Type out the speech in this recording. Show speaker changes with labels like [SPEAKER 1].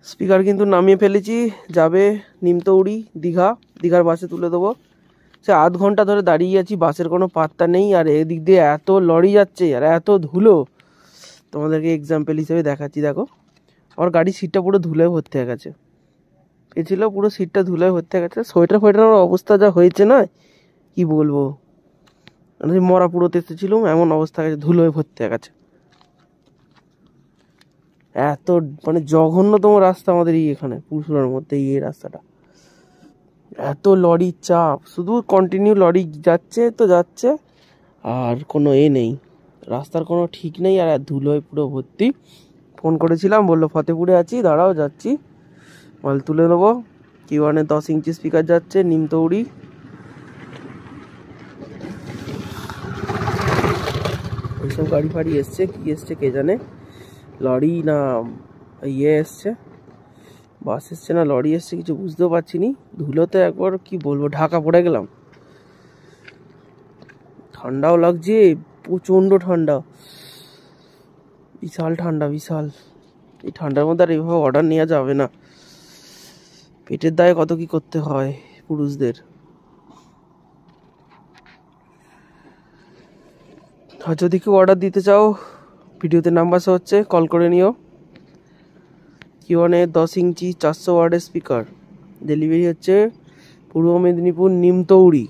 [SPEAKER 1] Speaker কিন্তু নামিয়ে ফেলেছি, যাবে নিমতৌড়ি দীঘা, দীঘার বাসে তুলে দেবো। সে আধ ঘন্টা ধরে দাঁড়িয়ে আছি, বাসের কোনো পাত্তা নেই। আর এদিক দিয়ে এত লরি যাচ্ছে আর এত ধুলো, তোমাদেরকে এক্সাম্পল হিসেবে দেখাচ্ছি। দেখো আমার গাড়ির সিটটা পুরো ধুলোয় ভর্তি হয়ে গেছে, এ ছিল পুরো সিটটা ধুলোয় ভর্তি হয়ে গেছে। সোয়েটার ফোয়েটারের অবস্থা যা হয়েছে না, কি বলবো, মানে মরা পুরোতে এসেছিলাম, এমন অবস্থা গেছে, ধুলোয় ভর্তি হয়ে গেছে। এত মানে জঘন্যতম রাস্তা আমাদের এখানে পুরসুরার মধ্যে এই রাস্তাটা। এত লরির চাপ, শুধু কন্টিনিউ লরি যাচ্ছে তো যাচ্ছে, আর কোনো নেই, রাস্তার কোনো ঠিক নেই, আর ধুলোয় পুরো ভর্তি। ফোন করেছিলাম, বললো ফতেপুরে আছি, দাঁড়াও যাচ্ছি, মাল তুলে নেবো। Q1 10 ইঞ্চি স্পিকার যাচ্ছে নিমতৌড়ি। ওইসব গাড়ি ফাড়ি এসছে, কি এসছে কে জানে, লরি না এসছে, বাস এসছে না লরি এসছে, কিছু বুঝতেও পারছি নি। ধুলোতে একবার কি বলবো, ঢাকা পড়ে গেলাম। ঠান্ডাও লাগছে, প্রচণ্ড ঠান্ডা, বিশাল ঠান্ডা বিশাল। এই ঠান্ডার মধ্যে আর এইভাবে অর্ডার নেওয়া যাবে না, পেটের দায়ে কত কি করতে হয় পুরুষদের। আর যদি কেউ অর্ডার দিতে চাও, ভিডিওতে নাম্বার হচ্ছে, কল করে নিও। Q1 10 ইঞ্চি 400 ওয়াটের স্পিকার, ডেলিভারি হচ্ছে পূর্ব মেদিনীপুর নিমতৌড়ি।